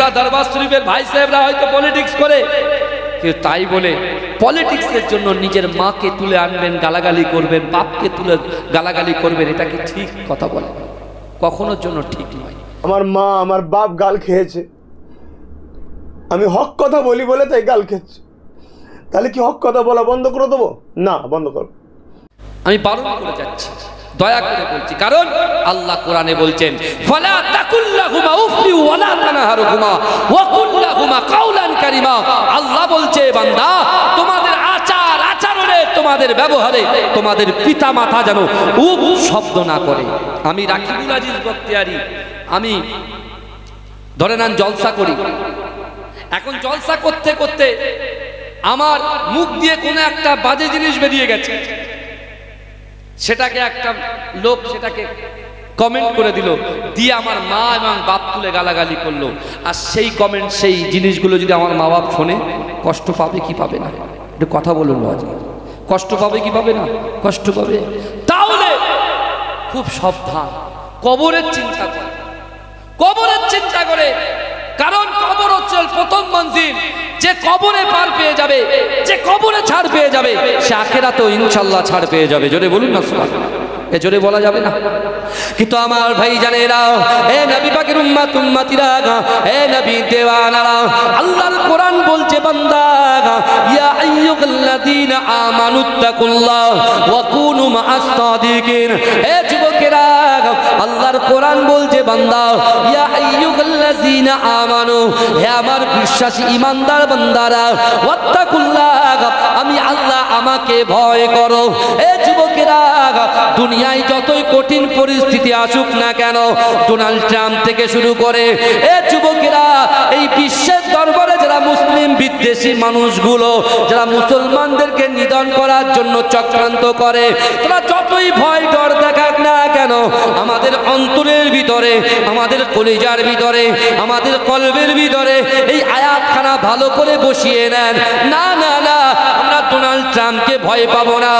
ত্রিপুরা দরবার শরীফের ভাই সাহেবরা হয়তো পলিটিক্স করে, কিন্তু তাই বলে পলিটিক্সের জন্য নিজের মাকে তুলে আনবেন, গালাগালি করবেন, বাপকে তুলে গালাগালি করবেন, এটা কি ঠিক কথা বলে? কখনোর জন্য ঠিক নয়। আমার মা আমার বাপ গাল খেয়েছে, আমি হক কথা বলি বলে তাই গাল খেয়েছে, তাহলে কি হক কথা বলা বন্ধ করে দেবো? না, বন্ধ করো। আমি বারণ করে যাচ্ছি, দয়া করে বলছি, কারণ আল্লাহ কোরআনে বলছেন ফালা তাকুল্লাহুমা উফি ওয়ালা তানহারহুমা ওয়া কুল্লাহুমা কাওলান কারীমা। আল্লাহ বলছে বান্দা, তোমাদের আচার আচরণে, তোমাদের ব্যবহারে তোমাদের পিতা মাতা যেন উফ শব্দ না করে। আমি রাকিবুল আজিজ বখতিয়ারি, আমি ধরে নেন জলসা করি, এখন জলসা করতে করতে আমার মুখ দিয়ে কোনো একটা বাজে জিনিস বেরিয়ে গেছে, সেটাকে একটা লোক সেটাকে কমেন্ট করে দিল, দিয়ে আমার মা এবং বাপ তুলে গালাগালি করলো। আর সেই কমেন্ট, সেই জিনিসগুলো যদি আমার মা বাপ শোনে, কষ্ট পাবে কি পাবে না? একটু কথা বলুন না, কষ্ট পাবে কি পাবে না? কষ্ট পাবে। তাহলে খুব সাবধান, কবরের চিন্তা করে, কবরের চিন্তা করে, কারণ কবর হচ্ছে প্রথম মঞ্জিল। যে কবরে পার পেয়ে যাবে, যে কবরে ছাড় পেয়ে যাবে, সে আখিরাতেও ইনশাআল্লাহ ছাড় পেয়ে যাবে। জোরে বলুন না সুবহানাল্লাহ। এ জোরে বলা যাবে না। কিন্তু আমার ভাই জানেরা, এ নবী পাকের উম্মত উম্মতিরা, এ নবী দেওয়ানারা, আল্লাহর কোরআন বলছে বান্দা, ইয়া আইয়ুহাল্লাযীনা আমানুত্তাকুল্লাহ ওয়া কুনু মাআস সাদিকিন। এ যুবকেরা, আল্লাহর কোরআন বলছে বান্দা, ইয়া আইয়ুহাল্লাযীনা আমানু, হে আমার বিশ্বাসী ঈমানদার বান্দারা, ওয়াত্তাকুল্লাহ, আমি আল্লাহ, আমাকে ভয় করো। এ যুবকেরা, দুনিয়ায় যতই কঠিন পরিস্থিতি আসুক না কেন, ডোনাল্ড ট্রাম্প থেকে শুরু করে, এ যুবকেরা, এই বিশ্বের দরবারে যারা মুসলিম বিদ্বেষী মানুষগুলো, যারা মুসলমানদেরকে নিধন করার জন্য চক্রান্ত করে, তারা যতই ভয় ডর দেখাক না কেন, আমাদের অন্তরের ভিতরে, আমাদের কলিজার ভিতরে, আমাদের কলবের ভিতরে এই আয়াতখানা ভালো করে বসিয়ে নেন। না না না, আমরা ডোনাল্ড ট্রাম্পকে ভয় পাবো না,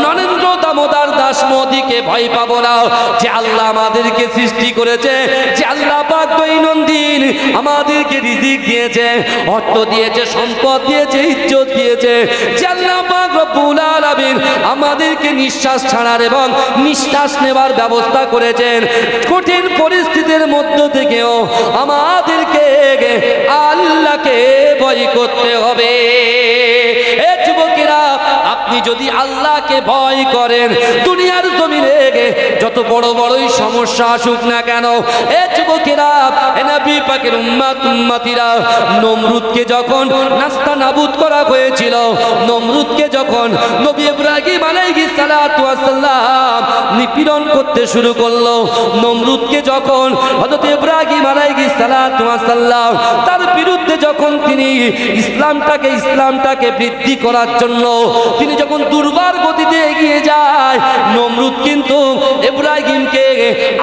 নরেন্দ্র দামোদর দাস মোদীকে ভয় পাবো না। যে আল্লাহ আমাদেরকে সৃষ্টি করেছে, যে আল্লাহ পাক দৈনন্দিন আমাদেরকে রিজিক দিয়েছে, অর্থ দিয়েছে, সম্পদ দিয়েছে, ইজ্জত দিয়েছে, যে আল্লাহ পাক রব্বুল আলামিন আমাদেরকে নিঃশ্বাস ছাড়ার এবং নিঃশ্বাস নেবার ব্যবস্থা করেছেন, কঠিন পরিস্থিতির মধ্য থেকেও আমাদেরকে আল্লাহকে ভয় করতে হবে। এ যুবকেরা, আপনি যদি আল্লাহকে ভয় করেন, দুনিয়ার জমিনে যত বড় বড়ই সমস্যা আসুক না কেন, এ যুবকেরা, এ নবী পাকের উম্মত উম্মতিরা, নমরুদকে যখন নাস্তা নাবুদ করা হয়েছিল, নমরুদকে যখন নবী ইব্রাহিম আলাইহিস সালাতু ওয়াস সালাম নিপীড়ন করতে শুরু করলো, নমরুদকে যখন হযরত ইব্রাহিম আলাইহিস সালাতু ওয়াস সালাম তার বিরুদ্ধে যখন তিনি ইসলামটাকে বৃদ্ধি করার জন্য তিনি যখন দুর্বার গতিতে এগিয়ে যায়, নমরুদ কিন্তু ইব্রাহিমকে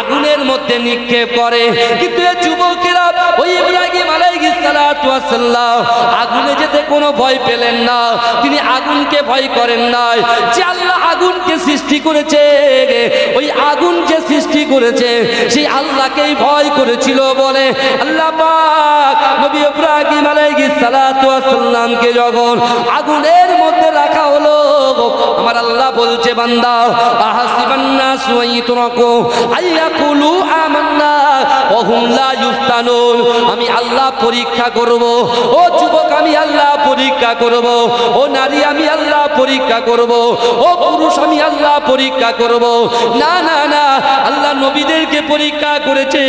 আগুনের মধ্যে নিক্ষেপ করে। কিন্তু এই যুবকেরা ওই ইব্রাহিম আলাইহিস সালাতু ওয়াস সালাম আগুনে যেতে কোনো ভয় পেলেন না, তিনি আগুনকে ভয় করেন না। যে আল্লাহ আগুনকে সৃষ্টি করেছে, ওই আগুন যে সৃষ্টি করেছে সেই আল্লাহকেই ভয় করেছিল বলে আল্লাহ পাক নবী ইব্রাহিম আলাইহিস সালাতু ওয়াস সালামকে যখন আগুনের মধ্যে রাখা হলো, আমার আল্লাহ বলছে বান্দা, আহাসিবান নাসু আইয়ুতরাকু আইয়াকুলু আমান্না ওয়া হুম লা ইফতানুন। আমি আল্লাহ পরীক্ষা করব। ও যুবক, আমি আল্লাহ পরীক্ষা করব। ও নারী, আমি আল্লাহ পরীক্ষা করব। ও পুরুষ, আমি আল্লাহ পরীক্ষা করব। না না না, আল্লাহ নবীদেরকে পরীক্ষা করেছে।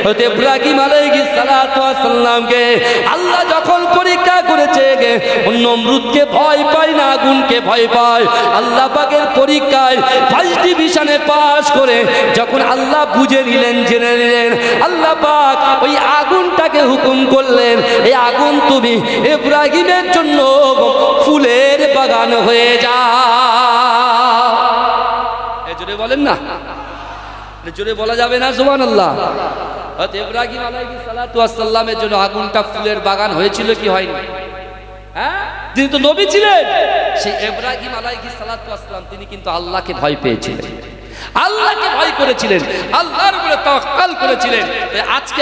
হযরত ইব্রাহিম আলাইহিস সালাতু ওয়াস সালামকে আল্লাহ যখন পরীক্ষা করেছে, নমরুদকে ভয় পায় না, আগুনকে ভয় পায়। আল্লাহ পাকের পরীক্ষায় ফার্স্ট ডিভিশনে পাস করে যখন আল্লাহ বুঝে নিলেন, জেনে নিলেন, আল্লাহ পাক ওই আগুনটাকে হুকুম করলেন, এই আগুন তুমি ইব্রাহিমের জন্য ফুলের বাগান হয়ে যাও। এই জোরে বলেন না, জোরে বলা যাবে না সুবহানাল্লাহ। হযরত ইব্রাহিম আলাইহিস সালাতু ওয়াস সালামের জন্য আগুনটা ফুলের বাগান হয়েছিল কি হয়নি? হ্যাঁ, তিনি তো নবী ছিলেন। সেই ইব্রাহিম আলাইহিস সালাতু ওয়াস সালাম তিনি কিন্তু আল্লাহকে ভয় পেয়েছিলেন, আল্লাহকে ভয় করেছিলেন, আল্লাহর উপরে তাওয়াক্কুল করেছিলেন। আজকে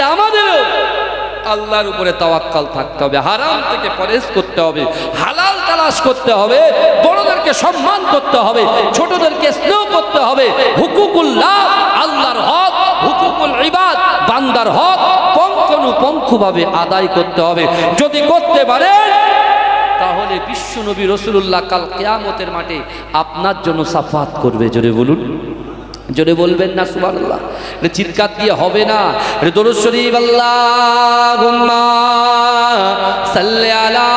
আল্লাহর উপরে তাওয়াক্কাল থাকতে হবে, হারাম থেকে পরহেজ করতে হবে, হালাল তালাশ করতে হবে, বড়দেরকে সম্মান করতে হবে, ছোটদেরকে স্নেহ করতে হবে। হুকুকুল্লাহ, আল্লাহর হক, হুকুকুল ইবাদ, বান্দার হক পঙ্খানুপঙ্খভাবে আদায় করতে হবে। যদি করতে পারেন তাহলে বিশ্ব নবী রাসূলুল্লাহ কাল কিয়ামতের মাঠে আপনার জন্য সাফাত করবে। জোরে বলুন, জোরে বলবেন না সুবহানাল্লাহ? চিৎকার দিয়ে হবে না। দরুদ শরীফ আল্লাহুম্মা সাল্লি আলা,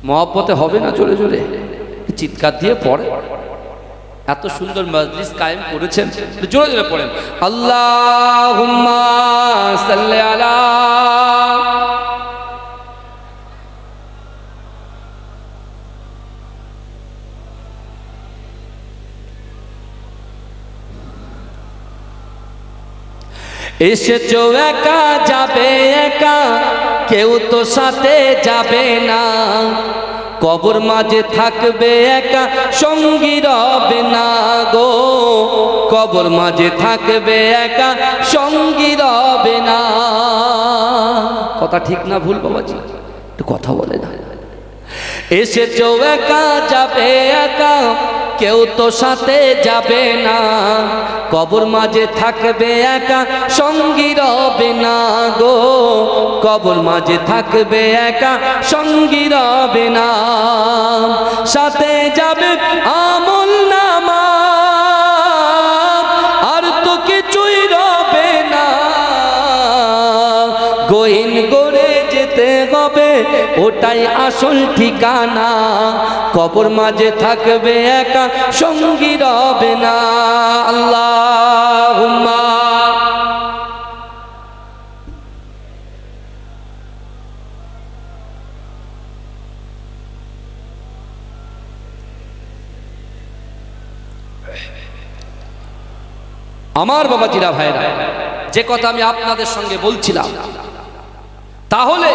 মহব্বতে হবে না? জোরে জোরে চিৎকার দিয়ে পড়ে। এত সুন্দর মজলিস কায়েম করেছেন, জোরে জোরে পড়েন আল্লাহুম্মা সাল্লি আলা। এসেছো একা যাবে একা, কেউ তো সাথে যাবে না, কবর মাঝে থাকবে একা সঙ্গী রবে না গো, কবর মাঝে থাকবে একা সঙ্গী রবে না। কথা ঠিক না ভুল বাবাজি? একটু কথা বলে না। এসেছো একা যাবে একা, কেউ তো সাথে যাবে না, কবর মাঝে থাকবে একা সঙ্গী রবে না গো, কবর মাঝে থাকবে একা সঙ্গী রবে না। সাথে যাবে আমল নামা, আর তো কিছুই রবে না, গহীন গড়ে যেতে হবে ওটাই আসল ঠিকানা, কবর মাঝে থাকবে একা সঙ্গী রবে না। আল্লাহুম্মা, আমার বাবাজিরা ভাইরা, যে কথা আমি আপনাদের সঙ্গে বলছিলাম, তাহলে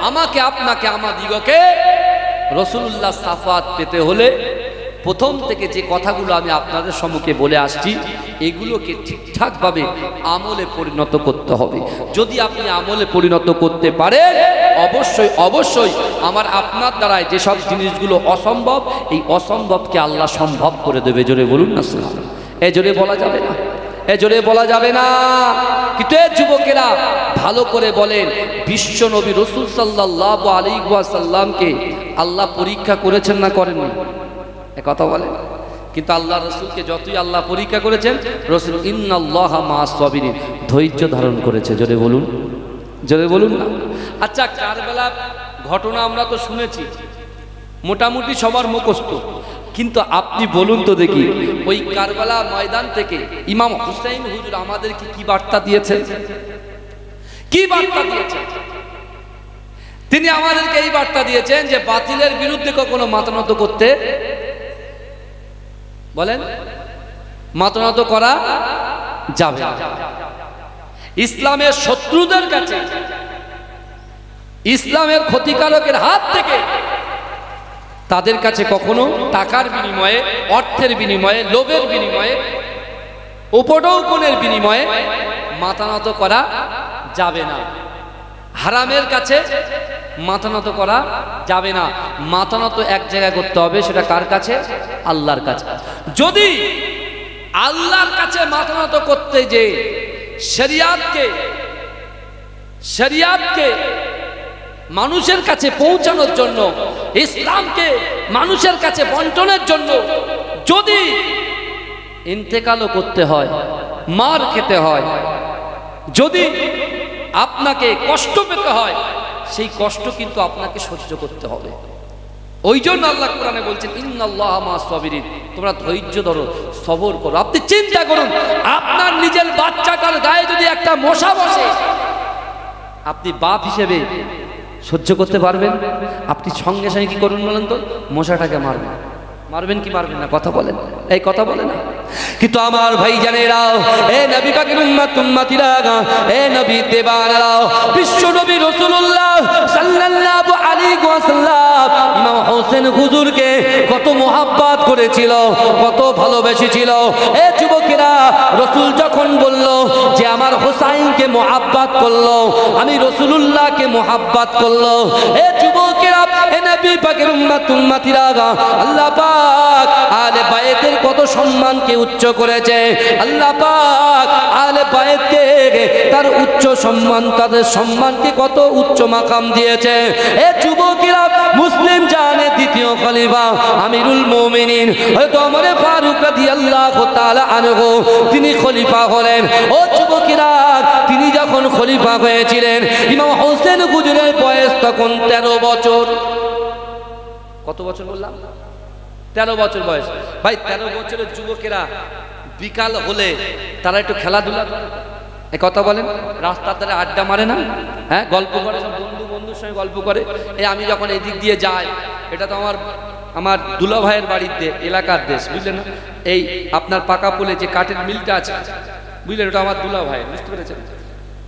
আমাকে আপনাকে আমাদিগকে রাসূলুল্লাহ সাফাত পেতে হলে প্রথম থেকে যে কথাগুলো আমি আপনাদের সম্মুখে বলে আসছি এগুলোকে ঠিকঠাকভাবে আমলে পরিণত করতে হবে। যদি আপনি আমলে পরিণত করতে পারেন অবশ্যই অবশ্যই আমার আপনার দ্বারায় যেসব জিনিসগুলো অসম্ভব, এই অসম্ভবকে আল্লাহ সম্ভব করে দেবে। জোরে বলুন না সুবহানাল্লাহ? এ জোরে বলা যাবে না, এ জোরে বলা যাবে না। কিন্তু এ যুবকেরা ভালো করে বলেন, বিশ্ব নবী রাসূল সাল্লাল্লাহু আলাইহি ওয়াসাল্লামকে আল্লাহ পরীক্ষা করেছেন না করেননি? এ কথা বলেন। কিন্তু আল্লাহ রাসূলকে যতই আল্লাহ পরীক্ষা করেছেন, রাসূল ইন্নাল্লাহা মা'আস সাবিরিন, ধৈর্য ধারণ করেছে। জোরে বলুন, জোরে বলুন না। আচ্ছা, কারবালার ঘটনা আমরা তো শুনেছি, মোটামুটি সবার মুখস্থ, কিন্তু আপনি বলুন তো দেখি, ওই কারবালা ময়দান থেকে ইমাম হুসাইন হুজুর আমাদেরকে কি বার্তা দিয়েছেন? কি বার্তা দিয়েছেন? তিনি আমাদেরকে এই বার্তা দিয়েছেন যে বাতিলের বিরুদ্ধে কখনো মাথা নত করতে, বলেন, মাথা নত করা যাবে না। ইসলামের শত্রুদের কাছে, ইসলামের ক্ষতিকারকের হাত থেকে তাদের কাছে কখনো টাকার বিনিময়ে, অর্থের বিনিময়ে, লোভের বিনিময়ে, উপঢৌকনের বিনিময়ে মাথা নত করা যাবে না। হারামের কাছে মাথা নত করা যাবে না। মাথা নত এক জায়গায় করতে হবে, সেটা কার কাছে? আল্লাহর কাছে। যদি আল্লাহর কাছে মাথা নত করতে যে শরিয়াতকে মানুষের কাছে পৌঁছানোর জন্য, ইসলামকে মানুষের কাছে বন্টনের জন্য যদি ইন্তেকালও করতে হয়, মার খেতে হয়, যদি আপনাকে কষ্ট পেতে হয়, সেই কষ্ট কিন্তু আপনাকে সহ্য করতে হবে। ওই জন্য আল্লাহ কোরআনে বলছেন ইন্নাল্লাহা মা'আস সাবিরিন, তোমরা ধৈর্য ধরো, সবর করো। আপনি চিন্তা করুন, আপনার নিজের বাচ্চাটার গায়ে যদি একটা মশা বসে, আপনি বাপ হিসেবে সহ্য করতে পারবেন? আপনি সঙ্গে সঙ্গে কি করুন বলেন তো? মশাটাকে মারবেন। মারবেন কি মারবেন না? কথা বলেন, এই কথা বলে না। কিন্তু আমার ভাইজানেরা, এ নবী পাকের উম্মতিরা, এ নবী দেবানেরা, বিশ্ব নবী রাসূলুল্লাহ সাল্লাল্লাহু আলাইহি ওয়াসাল্লাম ইমাম হোসেন হুজুরকে কত মোহাব্বত করেছিল, কত ভালোবেসেছিল। এ যুবকেরা, রাসূল যখন বলল যে আমার হোসাইনকে মোহাব্বত করলো, আমি রাসূলুল্লাহকে মোহাব্বত করলো, এ যুবকেরা, এ নবী পাকের উম্মতিরা, আল্লাহ পাক আলে বাইতের কত সম্মানকে উচ্চ করেছে। আল্লাহ পাক আলে বাইতকে তার উচ্চ সম্মান, তাদের সম্মানকে কত উচ্চ মাকাম দিয়েছে। এ যুবকেরা, মুসলিম জানে দ্বিতীয় খলিফা আমিরুল মুমিনিন হযরত ওমর ফারুক রাদিয়াল্লাহু তাআলা আনহু তিনি খলিফা হলেন। ও যুবকেরা, তিনি যখন খলিফা হয়েছিলেন, ইমাম হোসেন হুজুরের বয়স তখন 13 বছর। কত বছর বললাম? 13 বছর বয়স। ভাই 13 বছরের যুবকেরা বিকাল হলে তারা একটু খেলাধুলা করে, এই কথা বলেন, রাস্তার ধারে আড্ডা মারে না? হ্যাঁ, গল্প করে, সব বন্ধুর সঙ্গে গল্প করে। এই আমি যখন এদিক দিয়ে যাই, এটা তো আমার দুলা ভাইয়ের বাড়িতে এলাকার দেশ, বুঝলেন না? এই আপনার পাকা পোলে যে কাঠের মিলটা আছে, বুঝলেন, ওটা আমার দুলা ভাই, বুঝতে পেরেছেন?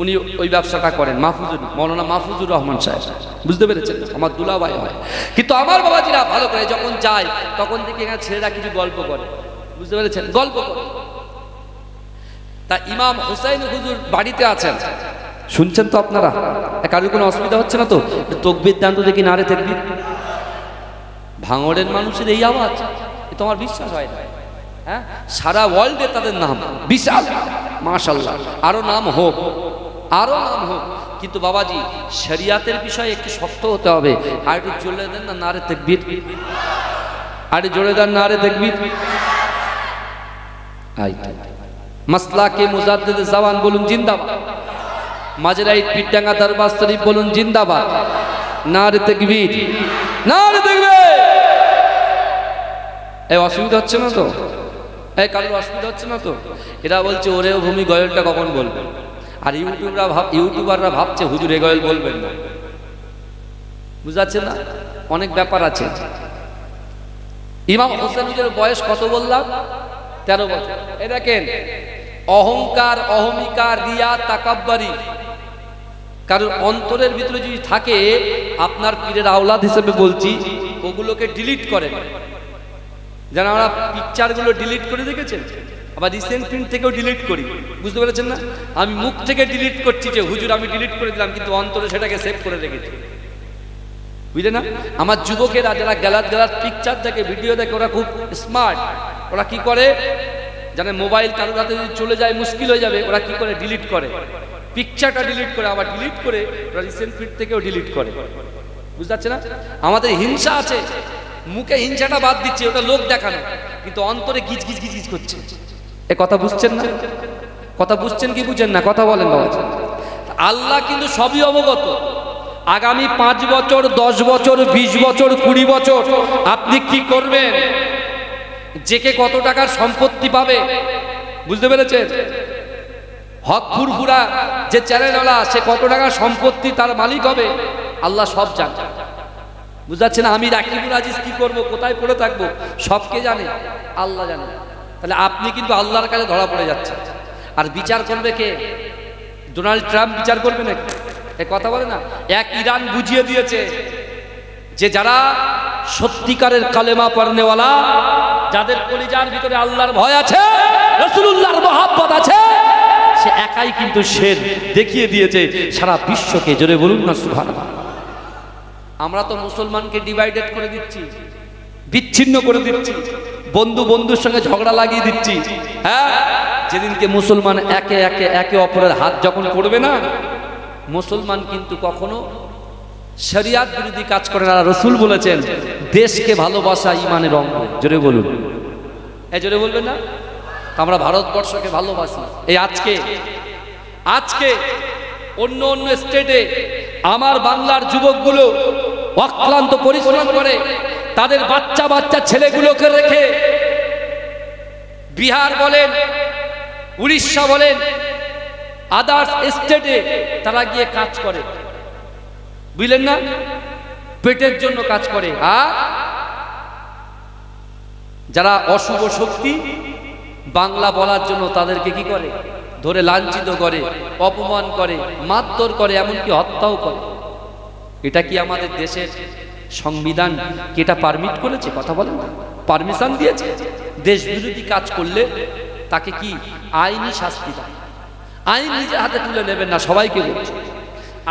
উনি ওই ব্যবসাটা করেন, মৌলানা মাহফুজুর রহমান সাহেব, বুঝতে পেরেছেন? আমার দুলা ভাই হয়। কিন্তু আমার বাবাজিরা ভালো করে যখন যায়, তখন দেখি এখানে ছেলেরা কিছু গল্প করে, বুঝতে পেরেছেন? গল্প করে। তা ইমাম হোসাইন হুজুর বাড়িতে আছেন, শুনছেন তো আপনারা? কারোর কোনো অসুবিধা হচ্ছে না তো? তাকবীর দেন তো দেখি, নারে তাকবীর। ভাঙড়ের মানুষের এই আওয়াজ, এ তো আমার বিশ্বাস হয় না। হ্যাঁ, সারা ওয়ার্ল্ডে তাদের নাম বিশাল, মাশাআল্লাহ, আরো নাম হোক, আরো নাম হোক। কিন্তু বাবাজি, শরিয়াতের বিষয়ে একটু শক্ত হতে হবে। আর একটু জোরে দেন না নারে তাকবীর, আর জোরে দেন নারে তাকবীর। মাসলাকে মুজাদ্দিদ জাওয়ান বলুন জিন্দাবাদ, মাঝরাইট পিটাঙ্গা দরবার শরীফ বলুন জিন্দাবাদ, নারে তাকবীর, নারে তাকবীর। এই অসুবিধা হচ্ছে না তো? এই কারোর অসুবিধা হচ্ছে না তো? এরা বলছে ওরে ভূমি গয়লটা কখন বলবে, আর ইউটিউবাররা ভাবছে হুজুর এ গয়ল বলবেন না, বুঝাচ্ছে না? অনেক ব্যাপার আছে। ইমাম হোসেন হুজুরের বয়স কত বললাম? 13 বছর। এই দেখেন, অহংকার, অহমিকা, রিয়া, তাকাব্বুরি কারোর অন্তরের ভিতরে যদি থাকে, আপনার পীরের আওলাদ হিসেবে বলছি, ওগুলোকে ডিলিট করেন। যেন আমরা পিকচারগুলো ডিলিট করে দেখেছেন, আবার রিসেন্ট প্রিন্ট থেকেও ডিলিট করি, বুঝতে পেরেছেন না? আমি মুখ থেকে ডিলিট করছি যে হুজুর আমি ডিলিট করে দিলাম, কিন্তু অন্তরে সেটাকে সেভ করে রেখেছি, বুঝলে না? আমার যুবকেরা যারা গ্যালার পিকচার দেখে, ভিডিও দেখে, ওরা খুব স্মার্ট। ওরা কি করে জানে? মোবাইল কারোর হাতে যদি চলে যায় মুশকিল হয়ে যাবে, ওরা কি করে? ডিলিট করে, পিকচারটা ডিলিট করে, আবার ডিলিট করে ওরা রিসেন্ট ফিড থেকেও ডিলিট করে, বুঝতে পারছে না? আমাদের হিংসা আছে, মুখে হিংসাটা বাদ দিচ্ছে, ওটা লোক দেখানো, কিন্তু অন্তরে গিজ গিজ গিজ গিজ করছে। এ কথা বুঝছেন না? কথা বুঝছেন কি বুঝেন না? কথা বলেন বাবা। আল্লাহ কিন্তু সবই অবগত। আগামী 5 বছর, 10 বছর, 20 বছর, 20 বছর আপনি কি করবেন, যে কে কত টাকার সম্পত্তি পাবে, বুঝতে পেরেছেন? হক ফুরফুরা যে চ্যানেলওয়ালা, সে কত টাকার সম্পত্তি তার মালিক হবে, আল্লাহ সব জানে, বুঝাচ্ছে না? আমি রাকিবুল আজিজ কি করব, কোথায় পড়ে থাকবো, সবকে জানে, আল্লাহ জানে। তাহলে আপনি কিন্তু আল্লাহর কাছে ধরা পড়ে যাচ্ছে। আর বিচার করবে কে? ডোনাল্ড ট্রাম্প বিচার করবে নাকি? এ কথা বলে না? এক ইরান বুঝিয়ে দিয়েছে যে যারা সত্যিকারের কালেমা পড়নেওয়ালা, যাদের কলিজার ভিতরে আল্লাহর ভয় আছে, রাসূলুল্লাহর মহব্বত আছে, সে একাই কিন্তু শের দেখিয়ে দিয়েছে সারা বিশ্বকে। জোরে বলুন না সুবহানাল্লাহ। আমরা তো মুসলমানকে ডিভাইডেড করে দিচ্ছি, বিচ্ছিন্ন করে দিচ্ছি, বন্ধুর সঙ্গে ঝগড়া লাগিয়ে দিচ্ছি। হ্যাঁ, যেদিনকে মুসলমান একে অপরের হাত যখন পড়বে না, মুসলমান কিন্তু কখনো শরিয়াত বিরোধী কাজ করে না। রাসূল বলেছেন, দেশকে ভালোবাসা ঈমানের অঙ্গ। জোরে বলুন, জোরে বলবেন না? আমরা ভারতবর্ষকে ভালোবাসি। এই আজকে অন্য স্টেটে আমার বাংলার যুবকগুলো অক্লান্ত পরিশ্রম করে তাদের বাচ্চা ছেলেগুলোকে রেখে বিহার বলেন, উড়িষ্যা বলেন, আদার্স স্টেটে তারা গিয়ে কাজ করে, বুঝলেন না? পেটের জন্য কাজ করে। আর যারা অশুভ শক্তি বাংলা বলার জন্য তাদেরকে কি করে, ধরে লাঞ্ছিত করে, অপমান করে, মারধর করে, এমনকি হত্যাও করে। এটা কি আমাদের দেশের সংবিধান কি এটা পারমিট করেছে? কথা বলেন না, পারমিশন দিয়েছে? দেশ বিরোধী কাজ করলে তাকে কি আইনি শাস্তি দেয়। আইন নিজের হাতে তুলে নেবেন না, সবাইকে বলছে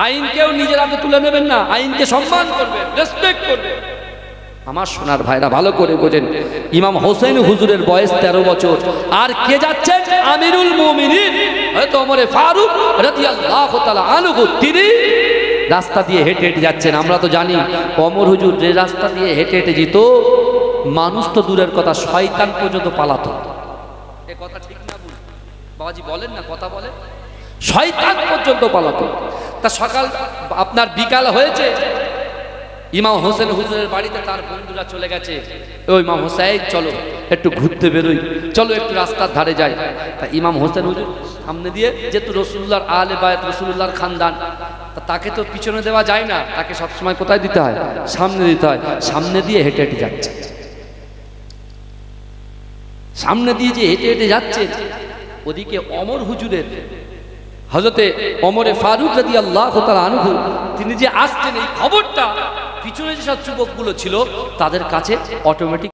আইনকেও নিজের হাতে তুলে নেবেন না, আইনকে সম্মান করবেন, রেসপেক্ট করবেন। আমার সোনার ভাইরা ভালো করে বোঝেন, ইমাম হোসেন হুজুরের বয়স 13 বছর, আর কে যাচ্ছেন? আমিরুল মুমিনিন হয়তো ওমর ফারুক রাদিয়াল্লাহু তাআলা আনহু, তিনি রাস্তা দিয়ে হেঁটে হেঁটে যাচ্ছেন। আমরা তো জানি ওমর হুজুর যে রাস্তা দিয়ে হেঁটে হেঁটে যেত, মানুষ তো দূরের কথা, শয়তান পর্যন্ত পালাতো। এ কথা ঠিক না ভুল বাবাজি বলেন না, কথা বলেন, শয়তান পর্যন্ত পালাতো। তা সকাল আপনার বিকাল হয়েছে, ইমাম হোসেন হুজুরের বাড়িতে তার বন্ধুরা চলে গেছে, ওই ইমাম হোসেন চলো একটু ঘুরতে বেরোই, চলো একটু রাস্তার ধারে যাই। তা ইমাম হোসেন হুজুর সামনে দিয়ে, যেহেতু রসুল্লাহর আলে বায়াত, রসুল্লাহর খানদান, তাকে তো পিছনে দেওয়া যায় না, তাকে সবসময় কোথায় দিতে হয়? সামনে দিতে হয়। সামনে দিয়ে হেঁটে হেঁটে যাচ্ছে, সামনে দিয়ে যে হেঁটে হেঁটে যাচ্ছে, ওদিকে ওমর হুজুরের, হযরতে ওমরে ফারুক রাদিয়াল্লাহু তাআলা আনহু, তিনি যে আসছেন, এই খবরটা পিছনে যেসব যুবকগুলো ছিল তাদের কাছে অটোমেটিক